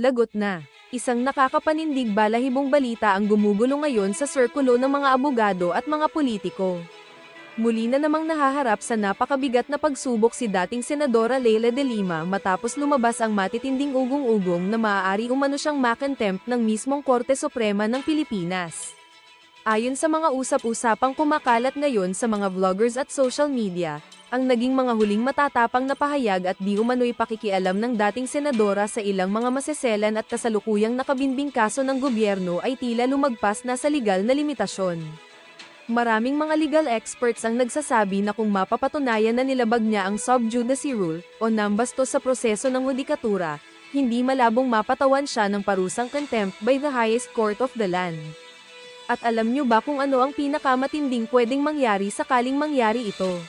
Lagot na. Isang nakakapanindig balahibong balita ang gumugulo ngayon sa sirkulo ng mga abogado at mga politiko. Muli na namang nahaharap sa napakabigat na pagsubok si dating Senadora Leila de Lima matapos lumabas ang matitinding ugong-ugong na maaari umano siyang makontempt ng mismong Korte Suprema ng Pilipinas. Ayon sa mga usap-usapang kumakalat ngayon sa mga vloggers at social media, ang naging mga huling matatapang na pahayag at di umano'y pakikialam ng dating senadora sa ilang mga maseselan at kasalukuyang nakabinbing kaso ng gobyerno ay tila lumagpas na sa legal na limitasyon. Maraming mga legal experts ang nagsasabi na kung mapapatunayan na nilabag niya ang sub judice rule o nambastos sa proseso ng hudikatura, hindi malabong mapatawan siya ng parusang contempt by the highest court of the land. At alam niyo ba kung ano ang pinakamatinding pwedeng mangyari sakaling mangyari ito?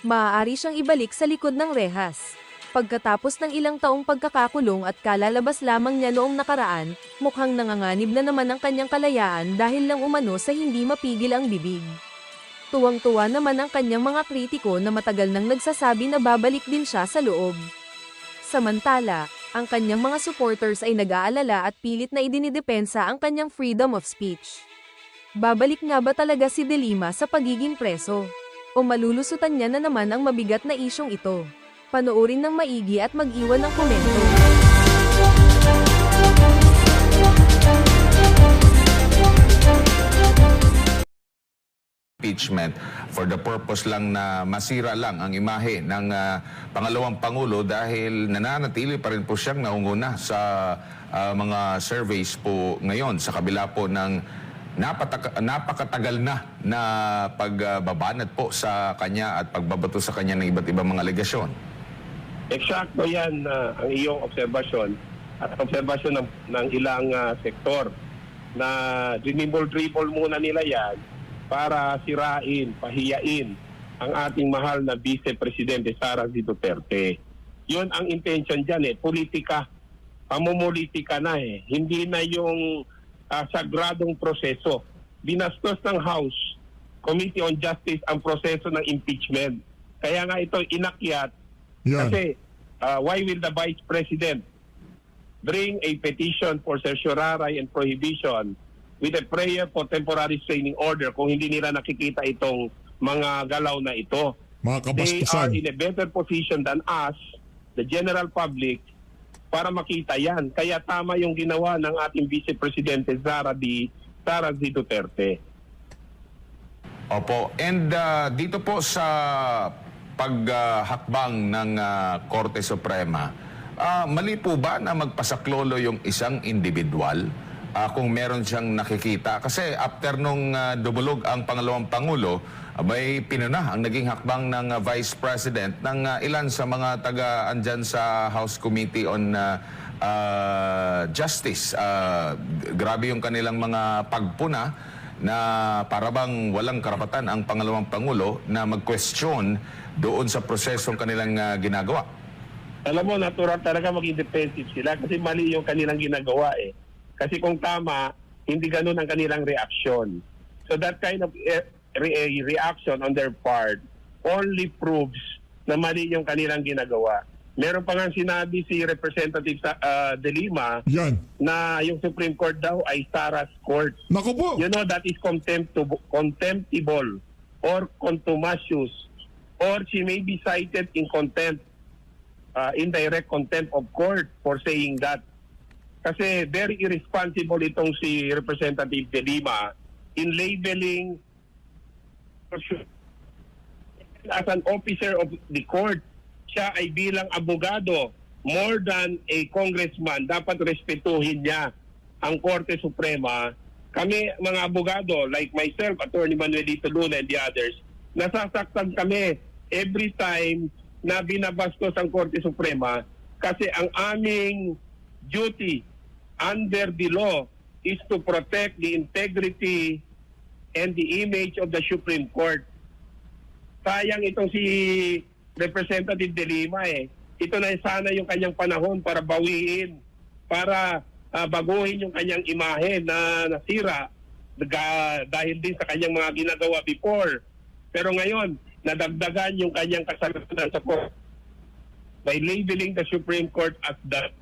Maaari siyang ibalik sa likod ng rehas. Pagkatapos ng ilang taong pagkakakulong at kalalabas lamang niya noong nakaraan, mukhang nanganganib na naman ang kanyang kalayaan dahil lang umano sa hindi mapigil ang bibig. Tuwang-tuwa naman ang kanyang mga kritiko na matagal nang nagsasabi na babalik din siya sa loob. Samantala, ang kanyang mga supporters ay nag-aalala at pilit na idinidepensa ang kanyang freedom of speech. Babalik nga ba talaga si De Lima sa pagiging preso? O malulusutan niya na naman ang mabigat na isyong ito? Panoorin ng maigi at mag-iwan ng komento. Impeachment for the purpose lang na masira lang ang imahe ng pangalawang Pangulo dahil nananatili pa rin po siyang naunguna sa mga surveys po ngayon sa kabila po ng napakatagal na pagbabanat po sa kanya at pagbabato sa kanya ng iba't ibang mga alegasyon. Eksakto yan ang iyong obserbasyon at obserbasyon ng ilang sektor na dinibol-dribble muna nila yan para sirain, pahiyain ang ating mahal na Vice Presidente Sara Z. Duterte. Yun ang intention dyan politika, pamumulitika na hindi na yung sagradong proseso. Binastos ng House Committee on Justice ang proseso ng impeachment. Kaya nga ito inakyat kasi why will the Vice President bring a petition for certiorari and prohibition with a prayer for temporary restraining order kung hindi nila nakikita itong mga galaw na ito? Mga They kabastusan. are in a better position than us, the general public, para makita yan. Kaya tama yung ginawa ng ating Vice Presidente Sara Z. Duterte. Opo. And dito po sa paghakbang ng Korte Suprema, mali po ba na magpasaklolo yung isang individual kung meron siyang nakikita? Kasi after nung dumulog ang pangalawang Pangulo, may pinuna ang naging hakbang ng Vice President ng ilan sa mga taga-andyan sa House Committee on Justice. Grabe yung kanilang mga pagpuna na parabang walang karapatan ang pangalawang Pangulo na mag-question doon sa prosesong kanilang ginagawa. Alam mo, natural talaga maging defensive sila kasi mali yung kanilang ginagawa Kasi kung tama, hindi ganun ang kanilang reaksyon. So that kind of reaction on their part only proves na mali yung kanilang ginagawa. Meron pa nga sinabi si Representative De Lima na yung Supreme Court daw ay Sara's Court. Naku po! You know, that is contemptible or contumacious, or she may be cited in contempt, indirect contempt of court for saying that. Kasi very irresponsible itong si Representative De Lima in labeling as an officer of the court. Siya ay bilang abogado, more than a congressman, dapat respetuhin niya ang Korte Suprema. Kami mga abogado, like myself, Attorney Manuelito Luna and the others, nasasaktan kami every time na binabastos ang Korte Suprema kasi ang aming duty under the law is to protect the integrity and the image of the Supreme Court. Sayang itong si Representative De Lima Ito na sana yung kanyang panahon para bawiin, para baguhin yung kanyang imahe na nasira dahil din sa kanyang mga ginagawa before. Pero ngayon, nadagdagan yung kanyang kasalanan sa court by labeling the Supreme Court as that.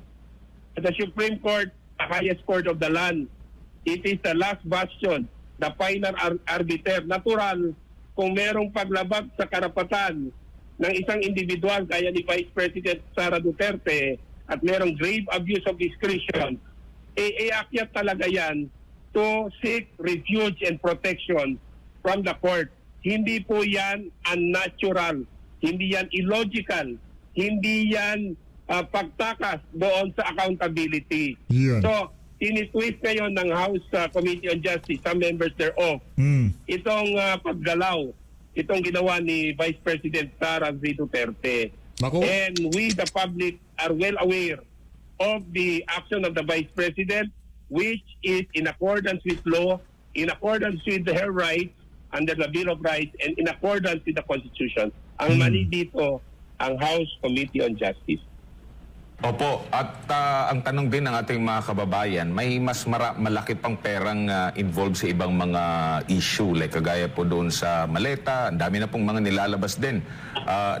The Supreme Court, the highest court of the land. It is the last bastion, the final arbiter. Natural, kung merong paglabag sa karapatan ng isang individual gaya ni Vice President Sara Duterte at merong grave abuse of discretion, iakyat talaga yan to seek refuge and protection from the court. Hindi po yan unnatural, hindi yan illogical, hindi yan pagtakas doon sa accountability. Yeah. So, tinitwist ngayon ng House Committee on Justice, some members thereof, itong paggalaw, itong ginawa ni Vice President Sara Z. Duterte. Nako. And we, the public, are well aware of the action of the Vice President, which is in accordance with law, in accordance with her rights, under the Bill of Rights, and in accordance with the Constitution. Ang mali dito, ang House Committee on Justice. Opo, at ang tanong din ng ating mga kababayan, may mas malaki pang perang involved sa ibang mga issue, like kagaya po doon sa maleta, ang dami na pong mga nilalabas din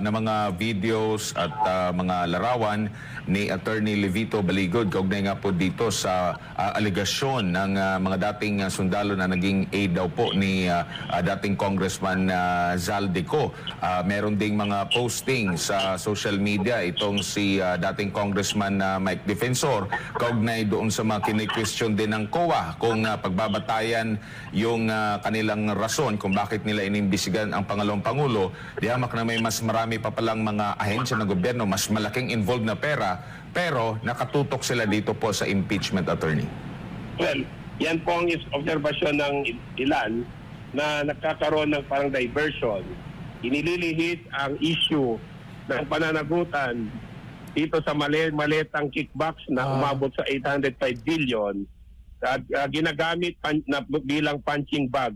na mga videos at mga larawan ni Attorney Levito Baligod, kaugnay nga po dito sa aligasyon ng mga dating sundalo na naging aide daw po ni dating Congressman Zaldico. Meron ding mga posting sa social media itong si dating Congressman Mike Defensor, kaugnay doon sa mga kini-question din ng COA kung pagbabatayan yung kanilang rason kung bakit nila inimbisigan ang pangalawang Pangulo. Di hamak na may mas marami pa palang mga ahensya ng gobyerno, mas malaking involved na pera, pero nakatutok sila dito po sa impeachment, attorney. Well, yan po ang obserbasyon ng ilan na nagkakaroon ng parang diversion. Inililihis ang issue ng pananagutan dito sa maletang kickbacks na umabot sa 805 billion at ginagamit bilang punching bag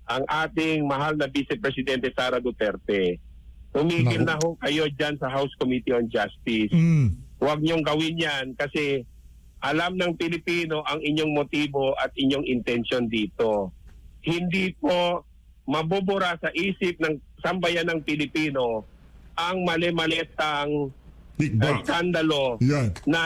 ang ating mahal na Vice Presidente Sara Duterte. Tumigil na ho kayo dyan sa House Committee on Justice. Huwag niyong gawin yan kasi alam ng Pilipino ang inyong motibo at inyong intention dito. Hindi po mabubura sa isip ng sambayan ng Pilipino ang mali-malitang skandalo na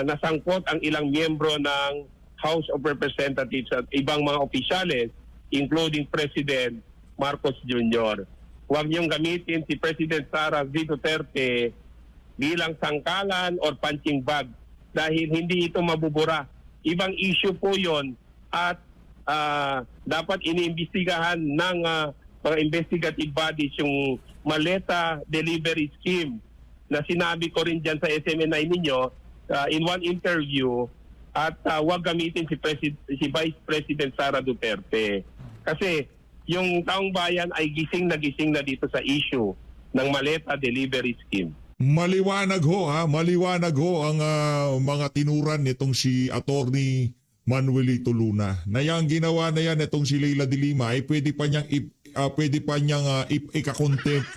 nasangkot ang ilang miyembro ng House of Representatives at ibang mga opisyales, including President Marcos Jr. Huwag niyong gamitin si President Sara Z. Duterte bilang sangkalan or punching bag dahil hindi ito mabubura. Ibang issue po yon at dapat iniimbestigahan ng mga investigative bodies yung maleta delivery scheme na sinabi ko rin dyan sa SMNI ninyo in one interview at huwag gamitin si Vice President Sara Duterte. Kasi yung taong bayan ay gising na dito sa issue ng maleta delivery scheme. Maliwanag ho ang mga tinuran nitong si Attorney Manuelito Luna. Na yung ginawa na yan itong si Leila de Lima ay pwede pa niyang ikakontempt.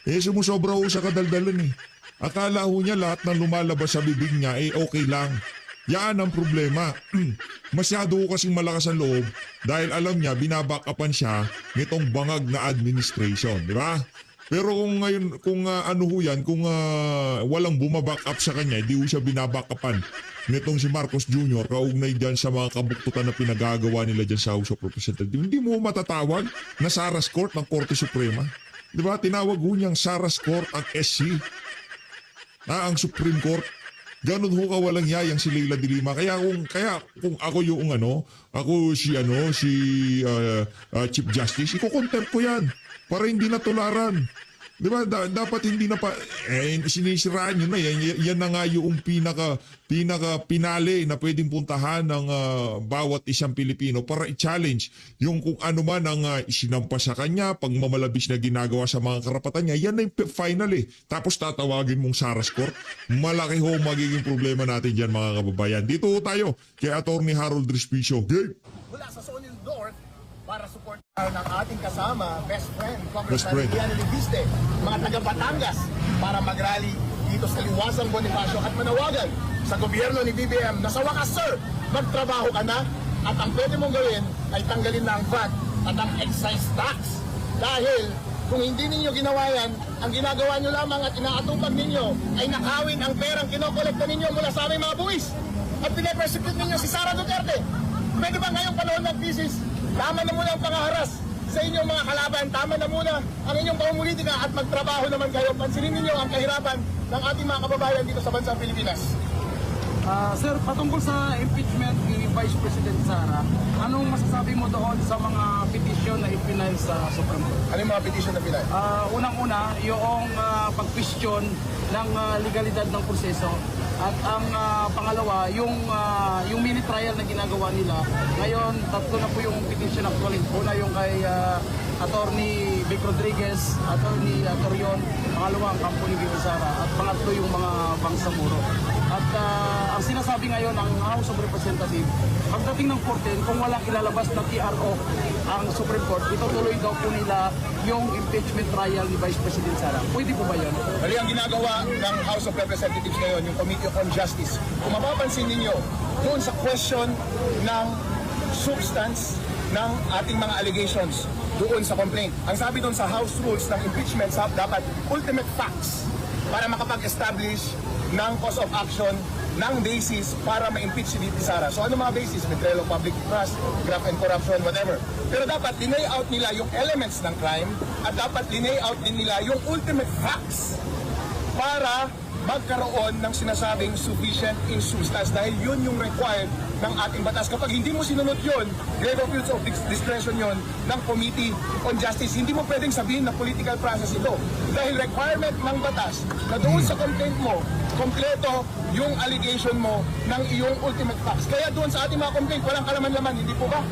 Sumusobra ho sa kadaldalan eh. Akala ho niya lahat ng lumalabas sa bibig niya okay lang. Yan ang problema. Masyado ho kasing malakas ang loob dahil alam niya binabackupan siya nitong bangag na administration, di ba? Pero kung ngayon, kung walang bumaback up sa kanya, di ho siya binabackupan nitong si Marcos Jr. kaugnay dyan sa mga kabuktutan na pinagagawa nila dyan sa House of Representatives. Hindi mo matatawag na Saras Court ng Korte Suprema. Di ba? Tinawag ho niyang Saras Court ang SC. Ang Supreme Court. Ganun ho kawalang yayang si Leila de Lima. Kaya kung ako yung ako si Chief Justice, iko-contempt ko yan para hindi na tularan. Di ba? Dapat hindi na pa sinisiraan yun na yan na nga yung pinaka pinale na pwedeng puntahan ng bawat isang Pilipino para i-challenge yung kung ano man ang isinampa sa kanya, pagmamalabis na ginagawa sa mga karapatan niya. Yan na yung final eh. Tapos tatawagin mong Saras Court. Malaki ho magiging problema natin dyan mga kababayan. Dito ho tayo kay Attorney Harold Respicio. Game! Mula sa Sonil North para support ng ating kasama, best friend, Congressman Liana Leviste, mga taga Batangas para mag-rally dito sa Liwasang Bonifacio at manawagan sa gobyerno ni BBM na sa wakas, sir, magtrabaho ka na at ang pwede mong gawin ay tanggalin na ang VAT at ang excise tax dahil Kung hindi ninyo ginawa yan, ang ginagawa nyo lamang at inaatupag ninyo ay nakawin ang perang kinokolekta ninyo mula sa aming mga buwis. At pinapersecute ninyo si Sara Duterte. Pwede ba ngayong panahon ng krisis, tama na muna ang pangaharas sa inyong mga kalaban, tama na muna ang inyong pamumulitika at magtrabaho naman kayo. Pansinin ninyo ang kahirapan ng ating mga kababayan dito sa bansang Pilipinas. Sir, patungkol sa impeachment ni Vice President Sara, anong masasabi mo doon sa mga petisyon na ipinay sa Supreme Court? Ano yung mga petition na pinay? Unang-una, yung pag-question ng legalidad ng proseso. At ang pangalawa, yung mini trial na ginagawa nila. Ngayon, tatlo na po yung petition actually. Una yung kay Attorney Vic Rodriguez, Attorney Torion, pangalawa ang kampo ni Vivi Sara, at pangatlo yung mga bangsamuro. At ang sinasabi ngayon ng House of Representatives, pagdating ng 14, kung walang ilalabas na TRO ang Supreme Court, itutuloy daw po nila yung impeachment trial ni Vice President Sara. Pwede po ba yun? Mali ang ginagawa ng House of Representatives ngayon, yung Committee on Justice. Kung mapapansin ninyo, doon sa question ng substance ng ating mga allegations doon sa complaint. Ang sabi doon sa House rules ng impeachment, dapat ultimate facts para makapag-establish ng cause of action, ng basis para ma-impeach si VP Sara. So ano mga basis? Betrayal of public trust, graft and corruption, whatever. Pero dapat linay out nila yung elements ng crime at dapat linay out din nila yung ultimate facts para magkaroon ng sinasabing sufficient in substance dahil yun yung required ng ating batas. Kapag hindi mo sinunod yun, grave abuse of discretion yun ng Committee on Justice. Hindi mo pwedeng sabihin na political process ito. Dahil requirement ng batas na doon sa complaint mo, kompleto yung allegation mo ng iyong ultimate facts. Kaya doon sa ating mga complaint, walang kalaman-laman, hindi po ba?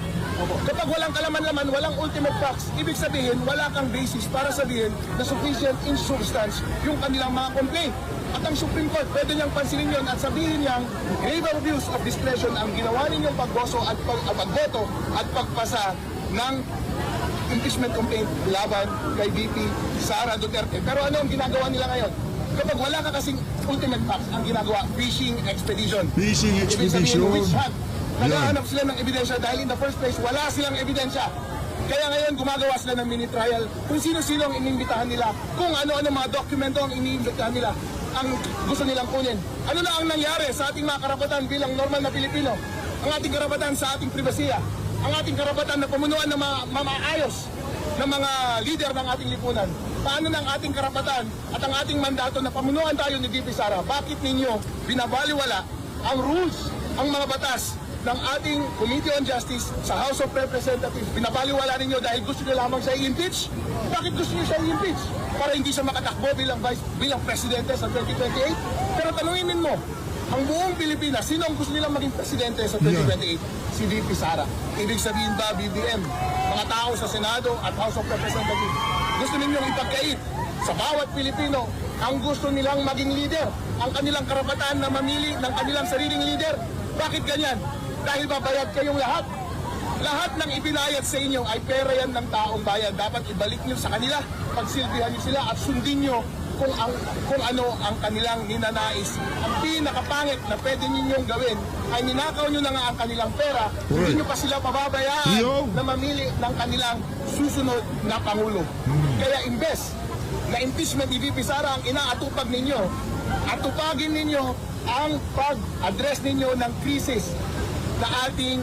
Kapag walang kalaman-laman, walang ultimate facts, ibig sabihin, wala kang basis para sabihin na sufficient in substance yung kanilang mga complaint. At ang Supreme Court, pwede niyang pansinin yun at sabihin niyang grave abuse of discretion ang ginawa ninyong pagboto at pagpasa ng impeachment complaint laban kay VP Sara Duterte. Pero ano ang ginagawa nila ngayon? Kapag wala ka kasing ultimate facts, ang ginagawa, fishing expedition. Fishing Ibig expedition. sabihin, witch hunt. Naghahanap sila ng ebidensya dahil in the first place, wala silang ebidensya. Kaya ngayon gumagawa sila ng mini trial kung sino-sino ang inimbitahan nila, kung ano-ano mga dokumento ang iniimbitahan nila, ang gusto nilang kunin. Ano na ang nangyari sa ating mga karapatan bilang normal na Pilipino? Ang ating karapatan sa ating pribasiya, ang ating karapatan na pamunuan ng mga maayos ng mga leader ng ating lipunan. Paano ng ating karapatan at ang ating mandato na pamunuan tayo ni VP Sara? Bakit ninyo binabaliwala ang rules, ang mga batas ng ating Committee on Justice sa House of Representatives? Binabaliwala ninyo dahil gusto nyo lamang siya i-impeach? Bakit gusto nyo siya i-impeach? Para hindi siya makatakbo bilang presidente sa 2028? Pero tanungin mo, ang buong Pilipinas, sino ang gusto nilang maging presidente sa 2028? Si VP Sara. Ibig sabihin ba, BBM, mga tao sa Senado at House of Representatives, gusto ninyong ipagkait sa bawat Pilipino ang gusto nilang maging leader, ang kanilang karapatan na mamili ng kanilang sariling leader? Bakit ganyan? Dahil babayad kayong lahat. Lahat ng ibinayad sa inyo ay pera yan ng taong bayan. Dapat ibalik nyo sa kanila, pagsilbihan nyo sila at sundin nyo kung ano ang kanilang ninanais. Ang pinakapangit na pwede ninyong gawin ay ninakaw nyo na nga ang kanilang pera, hindi nyo pa sila pababayaan na mamili ng kanilang susunod na Pangulo. Kaya imbes na impeachment ni VP Sara ang inaatupag ninyo, atupagin ninyo ang pag-address ninyo ng krisis na ating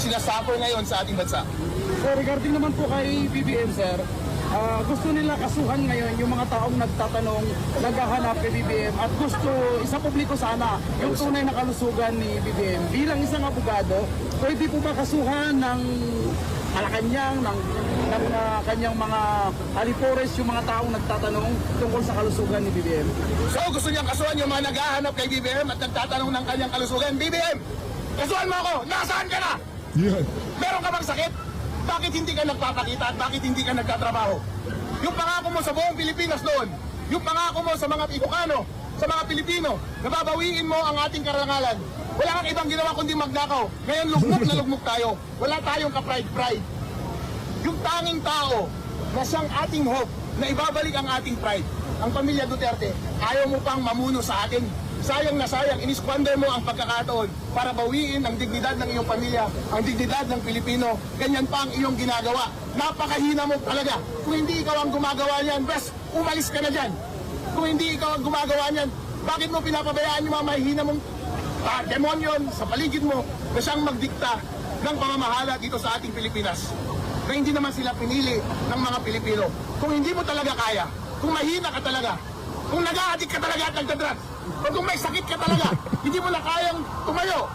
sinasuffer ngayon sa ating bansa. So regarding naman po kay BBM, sir, gusto nila kasuhan ngayon yung mga taong nagtatanong, naghahanap kay BBM at gusto isa publiko sana yung tunay na kalusugan ni BBM. Bilang isang abogado, pwede po ba kasuhan ng Malacanang, ng kanyang mga alipores yung mga taong nagtatanong tungkol sa kalusugan ni BBM? So gusto niyang kasuhan yung mga naghahanap kay BBM at nagtatanong ng kanyang kalusugan. BBM, kasuhan mo ako! Nasaan ka na? Yan. Meron ka bang sakit? Bakit hindi ka nagpapakita at bakit hindi ka nagtatrabaho? Yung pangako mo sa buong Pilipinas noon, yung pangako mo sa mga Ilocano, sa mga Pilipino, nababawiin mo ang ating karangalan. Wala kang ibang ginawa kundi magnakaw. Ngayon lugmok na lugmok tayo. Wala tayong ka-pride-pride. Yung tanging tao na siyang ating hope na ibabalik ang ating pride, ang pamilya Duterte, ayaw mo pang mamuno sa atin. sayang na sayang, inisquander mo ang pagkakataon para bawiin ang dignidad ng iyong pamilya, ang dignidad ng Pilipino. Ganyan pa ang iyong ginagawa. Napakahina mo talaga. Kung hindi ikaw ang gumagawa niyan, bes, umalis ka na dyan. Kung hindi ikaw ang gumagawa niyan, bakit mo pinapabayaan yung mga mahihina mong demonyon sa paligid mo na siyang magdikta ng pamamahala dito sa ating Pilipinas? Na hindi naman sila pinili ng mga Pilipino. Kung hindi mo talaga kaya, kung mahina ka talaga, kung nag-aadik ka talaga at nagdadrugs, o kung may sakit ka talaga, hindi mo na kayang tumayo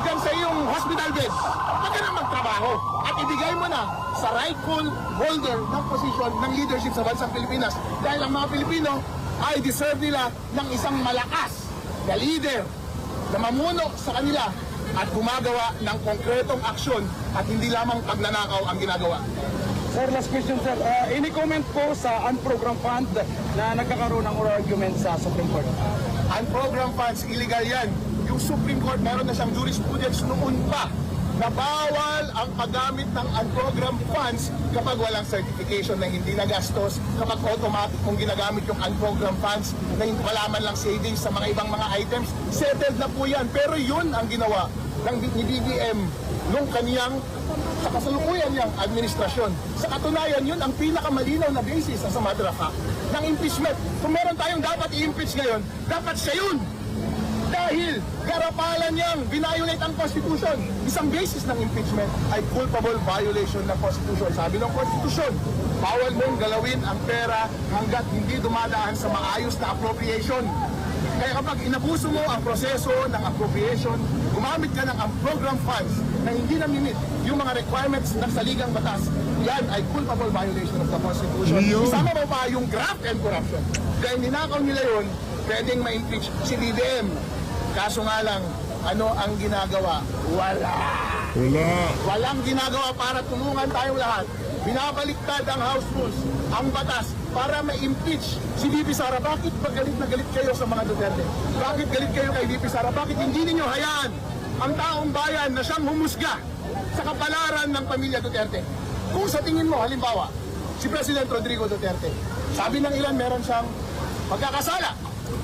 dyan sa iyong hospital bed, huwag ka na magtrabaho at ibigay mo na sa rightful holder ng posisyon ng leadership sa bansang Pilipinas. Dahil ang mga Pilipino ay deserve nila ng isang malakas na leader na mamuno sa kanila at gumagawa ng konkretong aksyon at hindi lamang pagnanakaw ang ginagawa. Sir, last question, sir. Any comment po sa unprogrammed fund na nagkakaroon ng oral argument sa Supreme Court? Unprogrammed funds, illegal yan. Yung Supreme Court, meron na siyang jurisprudence noon pa na bawal ang paggamit ng unprogrammed funds kapag walang certification na hindi nagastos, kapag automatic kung ginagamit yung unprogrammed funds na hindi wala man lang savings sa mga ibang mga items, settled na po yan. Pero yun ang ginawa ng ni BBM nung kaniyang sa kasalukuyan niyang administrasyon. Sa katunayan, yun ang pinakamalinaw na basis as a matter of fact ng impeachment. Kung meron tayong dapat i-impeach ngayon, dapat siya yun. Dahil garapalan niyang violate ang Constitution. Isang basis ng impeachment ay culpable violation ng Constitution. Sabi ng Constitution, bawal mong galawin ang pera hanggat hindi dumadaan sa maayos na appropriation. Kaya kapag inabuso mo ang proseso ng appropriation, gumamit ka ng program funds na hindi na-meet yung mga requirements ng saligang batas, yan ay culpable violation of the Constitution. Yun. Isama mo pa yung graft and corruption. Dahil ninakaw nila yun, pwedeng ma-impeach si BBM. Kaso nga lang, ano ang ginagawa? Wala. Walang ginagawa para tulungan tayong lahat. Binabaliktad ang House Rules, ang batas, para ma-impeach si VP Sara. Bakit ba galit na galit kayo sa mga Duterte? Bakit galit kayo kay VP Sara? Bakit hindi ninyo hayaan ang taong bayan na siyang humusga sa kapalaran ng pamilya Duterte? Kung sa tingin mo, halimbawa, si President Rodrigo Duterte, sabi ng ilan meron siyang pagkakasala.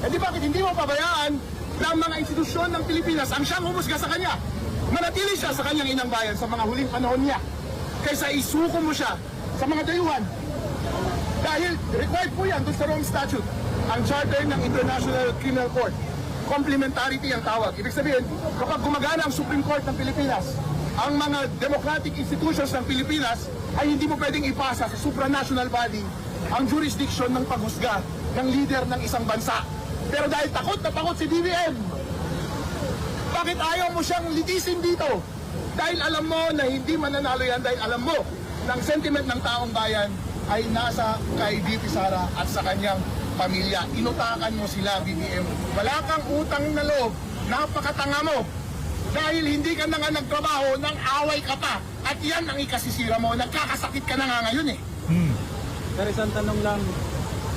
Eh di bakit hindi mo pabayaan ng mga institusyon ng Pilipinas ang siyang humusga sa kanya? Manatili siya sa kanyang inang bayan sa mga huling panahon niya kaysa isuko mo siya sa mga dayuhan. Dahil required po yan doon sa Rome Statute, ang charter ng International Criminal Court. Complementarity ang tawag. Ibig sabihin, kapag gumagana ang Supreme Court ng Pilipinas, ang mga democratic institutions ng Pilipinas ay hindi mo pwedeng ipasa sa supranational body ang jurisdiction ng paghusga ng leader ng isang bansa. Pero dahil takot na takot si BBM, bakit ayaw mo siyang litisin dito? Dahil alam mo na hindi mananalo yan, dahil alam mo na ang sentiment ng taong bayan ay nasa kay VP Sara at sa kanyang pamilya. Inutakan mo sila, BBM. Wala kang utang na loob, napakatanga mo. Dahil hindi ka na nga nagtrabaho, nang away ka pa. At yan ang ikasisira mo, nagkakasakit ka na nga ngayon eh. Pero isang tanong lang,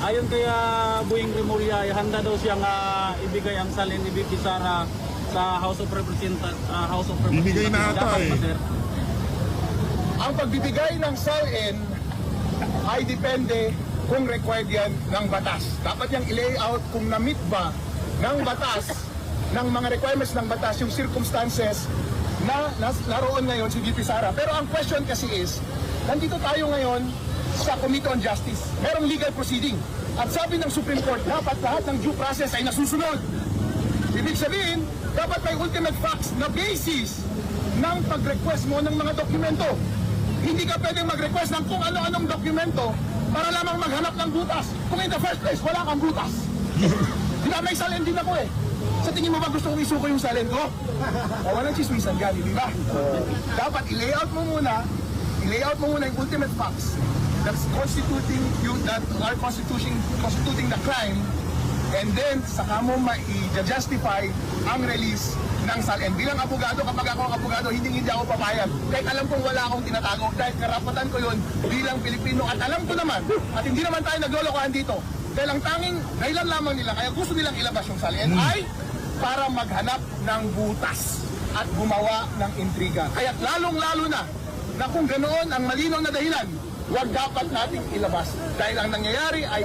ayon kay Boying Remulla, handa daw siyang ibigay ang salin ni VP Sara sa House of Representatives. Binigay na ata Dapat ba, eh. sir? Ang pagbibigay ng salin ay depende kung required yan ng batas. Dapat yung i-layout kung na-meet ba ng batas, ng mga requirements ng batas, yung circumstances na naroon ngayon si VP Sara. Pero ang question kasi is, nandito tayo ngayon sa Committee on Justice. Merong legal proceeding. At sabi ng Supreme Court, dapat lahat ng due process ay nasusunod. Ibig sabihin, dapat may ultimate facts na basis ng pag-request mo ng mga dokumento. Hindi ka pwedeng mag-request ng kung ano-anong dokumento para lamang maghanap ng butas. Kung in the first place, wala kang butas. Di ba, may salin din ako eh. Sa tingin mo ba gusto kong isuko yung salin ko? O walang chismisan gani, di ba? Dapat i-layout mo muna yung ultimate facts that's constituting the crime, and then saka mo ma-justify ang release ng salin. Bilang abogado, kapag ako ang abogado, hindi ako papayag. Kahit alam kong wala akong tinatago, dahil karapatan ko yun bilang Pilipino. At alam ko naman, at hindi naman tayo naglolokohan dito, dahil ang tanging dahilan lamang nila, kaya gusto nilang ilabas yung salin, ay para maghanap ng butas at gumawa ng intriga. Kaya lalong-lalo na kung ganoon ang malinaw na dahilan wag dapat nating ilabas. Dahil ang nangyayari ay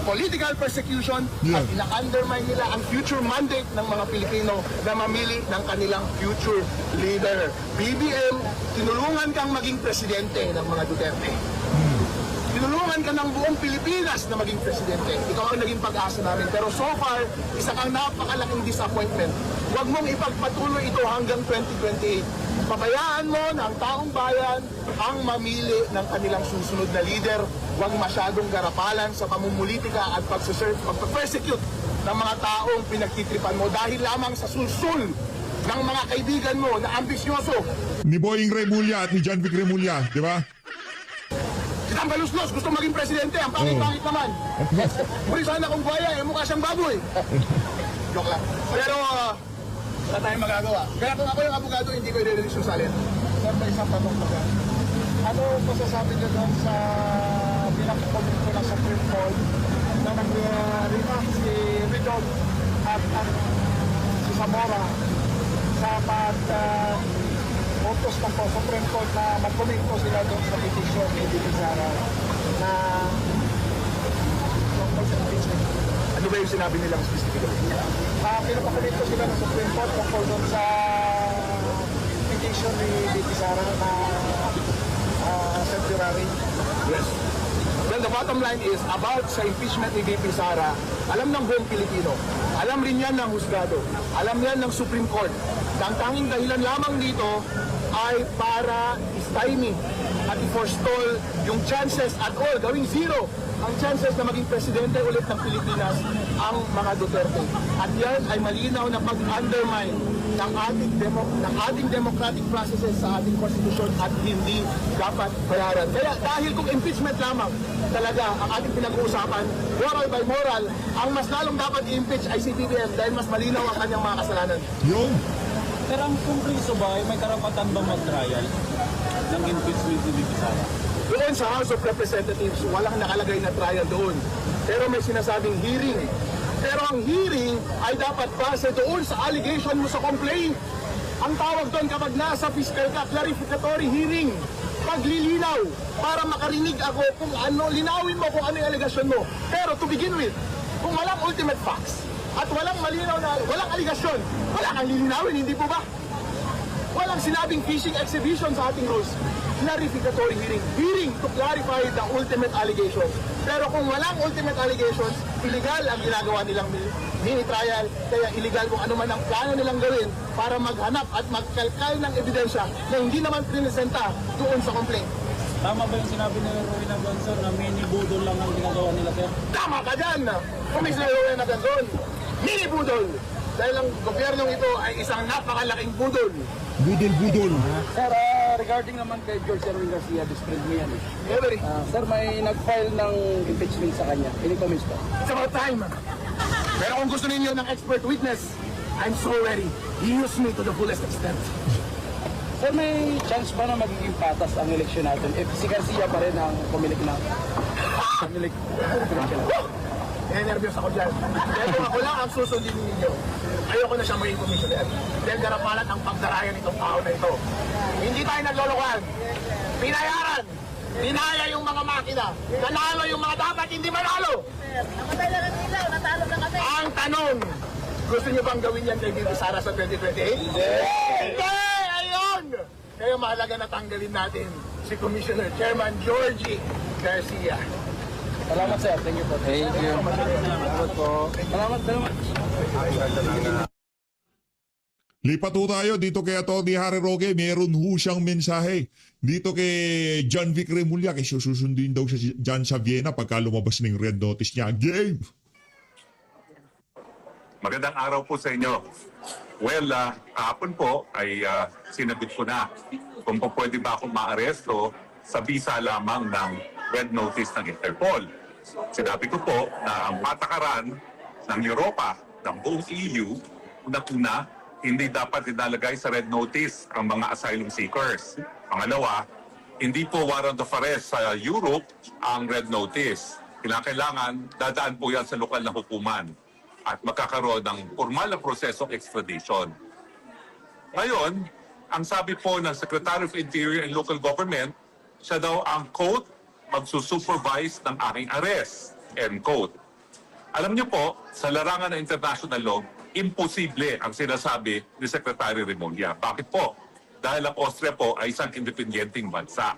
political persecution Yeah. at ina-undermine nila ang future mandate ng mga Pilipino na mamili ng kanilang future leader. BBM, tinulungan kang maging presidente ng mga Duterte. Tinulungan ka ng buong Pilipinas na maging presidente. Ikaw ang naging pag-asa namin. Pero so far, isa kang napakalaking disappointment. Huwag mong ipagpatuloy ito hanggang 2028. Pabayaan mo na ang taong bayan ang mamili ng kanilang susunod na leader. Huwag masyadong garapalan sa pamumulitika at pag-persecute ng mga taong pinagtitripan mo dahil lamang sa sulsul ng mga kaibigan mo na ambisyoso. Ni Boying Remulla at ni John Vic Remulla, di ba? Ang baluslos, gusto maging presidente, ang pangit-pangit naman. Uri sana kung buhaya, mukha siyang baboy. Joke lang. Pero, wala tayong magagawa. Kaya kung ako yung abogado, hindi ko i-release yung salin. Sir, may isang tanong pa ba? Ano masasabi niyo doon sa pinakakomento ng Supreme Court na nag-remark si Ridon at si Zamora sa utos ng Supreme Court na magkomento sila doon sa petition ni Bibi Sara na tungkol sa impeachment? Ano ba yung sinabi nilang specifically? Pinapakomento sila ng Supreme Court tungkol doon sa petition ni Bibi Sara na February. Yes. Well, the bottom line is, about sa impeachment ni VP Sara, alam ng buong Pilipino, alam rin yan ng husgado, alam yan ng Supreme Court. Ang tanging dahilan lamang dito ay para i-stymie at i-forestall yung chances at all, gawing zero, ang chances na maging presidente ulit ng Pilipinas ang mga Duterte. At yan ay malinaw na pag-undermine ng ating democratic processes sa ating konstitusyon at hindi dapat bayaran. Kaya dahil kung impeachment lamang talaga ang ating pinag-uusapan, moral by moral, ang mas lalong dapat i-impeach ay si BBM dahil mas malinaw ang kanyang mga kasalanan. Yung, Pero ang Kongreso ba ay may karapatan bang mag-trial ng impeachment ni Bibi Sara? Doon sa House of Representatives, walang nakalagay na trial doon. Pero may sinasabing hearing. Pero ang hearing ay dapat base doon sa allegation mo sa complaint. Ang tawag doon kapag nasa fiscal ka, clarificatory hearing. Paglilinaw para makarinig ako kung ano, linawin mo kung ano yung allegation mo. Pero to begin with, kung walang ultimate facts at walang malinaw na, walang allegation, wala kang lilinawin, hindi po ba? Walang sinabing fishing exhibition sa ating rules. Clarificatory hearing. Hearing to clarify the ultimate allegations. Pero kung walang ultimate allegations, illegal ang ginagawa nilang mini-trial. Kaya illegal kung ano man ang plano nilang gawin para maghanap at magkalkal ng ebidensya na hindi naman prinesenta doon sa complaint. Tama ba yung sinabi ni Rowena Gonzon na mini-budol lang ang ginagawa nila, sir? Tama ka dyan! Commissioner Rowena Gonzon, mini-budol! Dahil ang gobyernong ito ay isang napakalaking budol. budol-budol. Sir, regarding naman kay George Erwin Garcia, district mo yan. Every, Sir, may nag-file ng impeachment sa kanya. Any comments po? it's about time. Pero kung gusto ninyo ng expert witness, I'm so ready. Use me to the fullest extent. Sir, may chance ba na magiging patas ang eleksyon natin if si Garcia pa rin ang pumilik na? Pumilik. Nervyos ako dyan. Dahil kung ako lang ang susundin ninyo, ayoko na siya maging commissioner. Dahil garapalan ang pagdarayan nitong tao na ito. Hindi tayo naglolokohan. Pinayaran. Dinaya yung mga makina. Nanalo yung mga dapat hindi manalo. Namatay na ng ilaw, natalo na kami. Ang tanong, gusto niyo bang gawin yan kay Bibi Sara sa 2028? Hindi! Ayun! Kaya mahalaga na tanggalin natin si Commissioner Chairman Georgie Garcia. Salamat, sir. Thank you po. Thank you. Salamat po. Salamat. Lipat ho tayo dito kay Atty. Harry Roque, meron ho siyang mensahe. Dito kay John Vic Remulla, kasi susundin daw siya dyan sa Vienna pagka lumabas ng red notice niya. Game! Magandang araw po sa inyo. Well, kahapon po ay sinagot ko na kung po pwede ba akong maaresto sa visa lamang ng red notice ng Interpol. Sinabi ko po na ang patakaran ng Europa, ng buong EU, una-una, hindi dapat inalagay sa red notice ang mga asylum seekers. Pangalawa, hindi po warrant of arrest sa Europe ang red notice. Kailangan dadaan po yan sa lokal na hukuman at magkakaroon ng formal na prosesong extradition. Ngayon, ang sabi po ng Secretary of Interior and Local Government, siya daw ang quote, magsusupervise ng aking arrest. End quote. Alam niyo po, sa larangan ng international law, imposible ang sinasabi ni Secretary Remulla. Bakit po? Dahil ang Austria po ay isang independenteng bansa.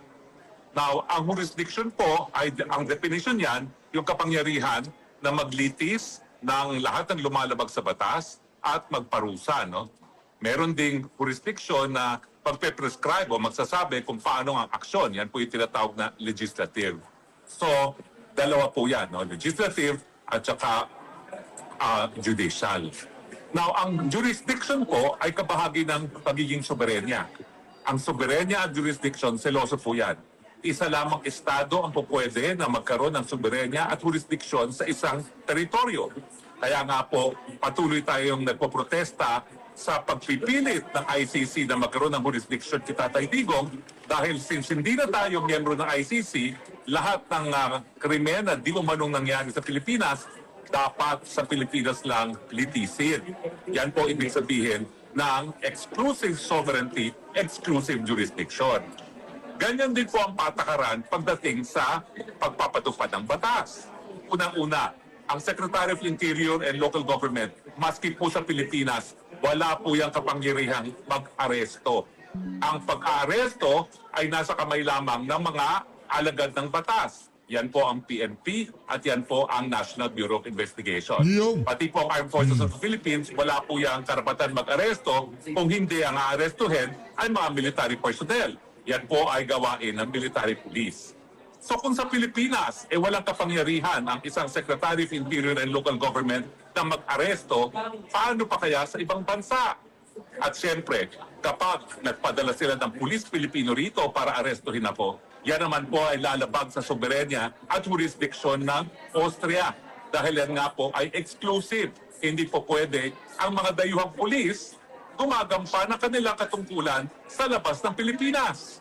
Now, ang jurisdiction po, ay ang definition niyan, yung kapangyarihan na maglitis ng lahat ng lumalabag sa batas at magparusa. No? Meron ding jurisdiction na pagpe-prescribe o magsasabi kung paano ang aksyon. Yan po yung tinatawag na legislative. So, dalawa po yan, no? Legislative at saka judicial. Now, ang jurisdiction po ay kabahagi ng pagiging soberenya. Ang soberenya at jurisdiction, seloso po yan. Isa lamang estado ang pupwede na magkaroon ng soberenya at jurisdiction sa isang teritoryo. Kaya nga po, patuloy tayong nagpoprotesta sa pagpipilit ng ICC na magkaroon ng jurisdiction kay Tatay Digong dahil since hindi na tayo miyembro ng ICC, lahat ng krimen na di umanong nangyari sa Pilipinas, dapat sa Pilipinas lang litisin. Yan po ibig sabihin ng exclusive sovereignty, exclusive jurisdiction. Ganyan din po ang patakaran pagdating sa pagpapatupad ng batas. Unang-una, ang Secretary of Interior and Local Government, maski po sa Pilipinas, wala po yung kapangyarihang mag-aresto. Ang pag-aaresto ay nasa kamay lamang ng mga alagad ng batas. Yan po ang PNP at yan po ang National Bureau of Investigation. Pati po ang Armed Forces of the Philippines, wala po yung karapatan mag-aresto kung hindi ang aarestuhin ay mga military personnel. Yan po ay gawain ng military police. So kung sa Pilipinas, walang kapangyarihan ang isang Secretary of Interior and Local Government na mag-aresto, paano pa kaya sa ibang bansa? At siyempre, kapag nagpadala sila ng pulis Pilipino rito para arestuhin ako, yan naman po ay lalabag sa soberenya at jurisdiction ng Austria. Dahil yan nga po ay exclusive. Hindi po pwede ang mga dayuhang pulis gumagampa ng kanilang katungkulan sa labas ng Pilipinas.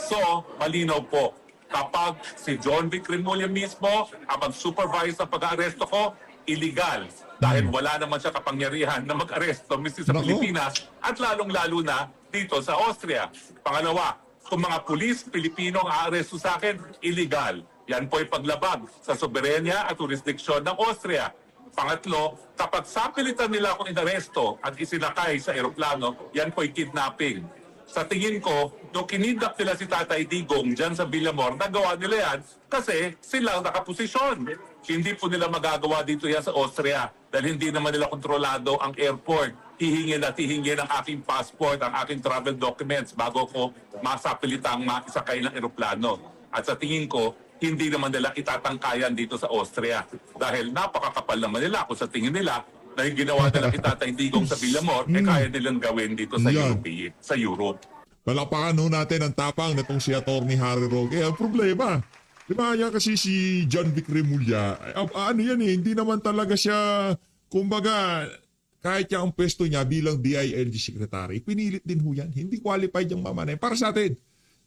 So, malinaw po, kapag si John Vic Remulla mismo ang mag-supervise ng pag-aaresto ko, illegal. Dahil wala naman siya kapangyarihan na mag-aresto mismo sa Pilipinas at lalong-lalo na dito sa Austria. Pangalawa, kung mga pulis Pilipino ang aaresto sa akin, illegal. Yan po ay paglabag sa soberenya at jurisdiksyon ng Austria. Pangatlo, kapag sapilitan nila akong inaresto at isinakay sa eroplano, yan po ay kidnapping. Sa tingin ko, nung kinidnap nila si Tatay Digong dyan sa Villamor, nagawa nila yan kasi sila ang nakaposisyon. Hindi po nila magagawa dito yan sa Austria dahil hindi naman nila kontrolado ang airport. Hihingin at hihingin ang aking passport, ang aking travel documents bago ko masapilitang maisakay ng eroplano. At sa tingin ko, hindi naman nila itatangkayan dito sa Austria dahil napakakapal naman nila kung sa tingin nila na yung ginawa nila kay Tatay Digong sa Villamor, kaya nilang gawin dito sa Europe. Palakpakan ho natin ang tapang nitong si Atty. Harry Roque. Ang problema, di ba yan kasi si John Vic Remulla, ano yan hindi naman talaga siya, kumbaga, kahit yung pwesto niya bilang DILG Secretary, pinilit din ho yan. Hindi qualified yung mamanay. Para sa atin,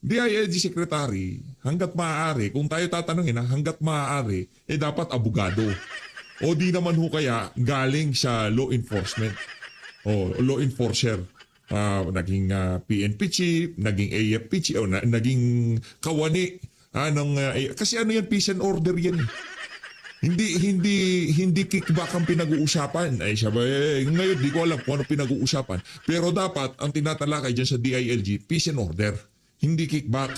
DILG Secretary, hanggat maaari, kung tayo tatanungin, hanggat maaari, dapat abogado. O di naman ho kaya galing sa law enforcement o law enforcer. Naging PNP chief, naging AFP chief, o naging kawani kasi ano yan, peace and order yan. Hindi kickback ang pinag-uusapan. Ay siya ba, ngayon di ko alam kung ano pinag-uusapan. Pero dapat ang tinatalakay dyan sa DILG, peace and order. Hindi kickback.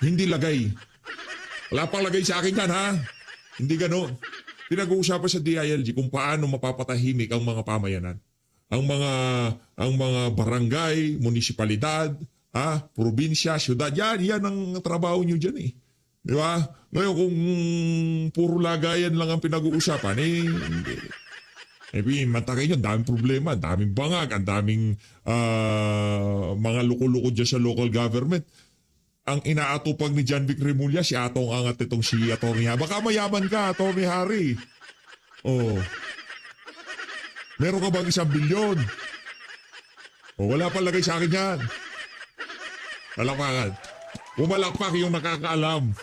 Hindi lagay. Wala pang lagay sa akin yan, ha? Hindi gano'n. Pinag-uusapan sa DILG kung paano mapapatahimik ang mga pamayanan. Ang mga barangay, munisipalidad, probinsya, syudad, yan ang trabaho nyo dyan eh. Di ba? Ngayon kung puro lagayan lang ang pinag-uusapan, matakay nyo, daming problema, daming bangag, ang daming mga luko-luko dyan sa local government. Ang inaatupag ni John Vic Remulla, si Atong angat itong si Atty. Baka mayaman ka, Atty. Harry. Oh. Meron ka bang 1 bilyon? O wala pa lagay sa akin yan. Palakpakan. Pumalakpak yung nakakaalam.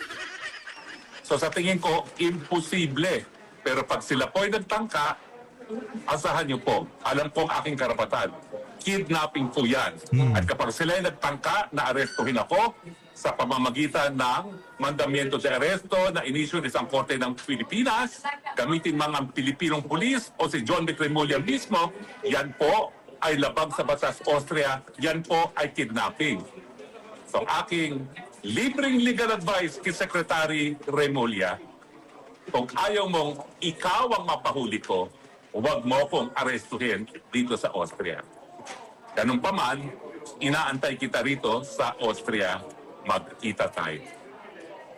So sa tingin ko, imposible. Pero pag sila po ay nagtangka, asahan niyo po, alam po ang aking karapatan. Kidnapping po yan. At kapag sila ay nagtangka na arestuhin ako, sa pamamagitan ng mandamiento de aresto na inisyu ng isang korte ng Pilipinas, gamitin mga Pilipinong pulis o si John Vicremulia mismo, yan po ay labag sa batas Austria, yan po ay kidnapping. So aking libreng legal advice kay Secretary Remulla, kung ayaw mong ikaw ang mapahuli ko, huwag mo kong arestuhin dito sa Austria. Ganun pa man, inaantay kita rito sa Austria, magkita tayo.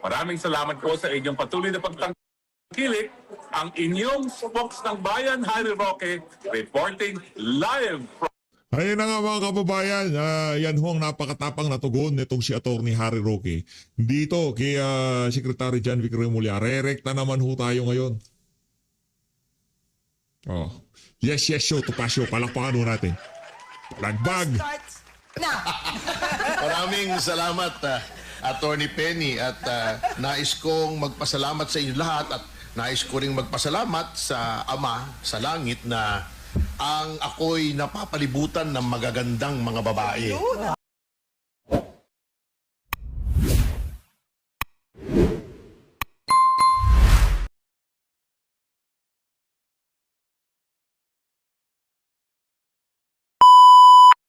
Maraming salamat po sa inyong patuloy na pagtangkilik. Ang inyong spokes ng bayan, Harry Roque, reporting live from... Ayun na nga mga kababayan, yan ho ang napakatapang na tugon nitong si Atty. Harry Roque. Dito kay Secretary John Vic Remulla, re-erecta naman ho tayo ngayon. Oh. Yes, show to pass show. Palakpakan ho natin. Lagbag! Maraming salamat, Attorney Penny, at nais kong magpasalamat sa inyo lahat at nais ko ring magpasalamat sa Ama sa Langit na ang ako'y napapalibutan ng magagandang mga babae.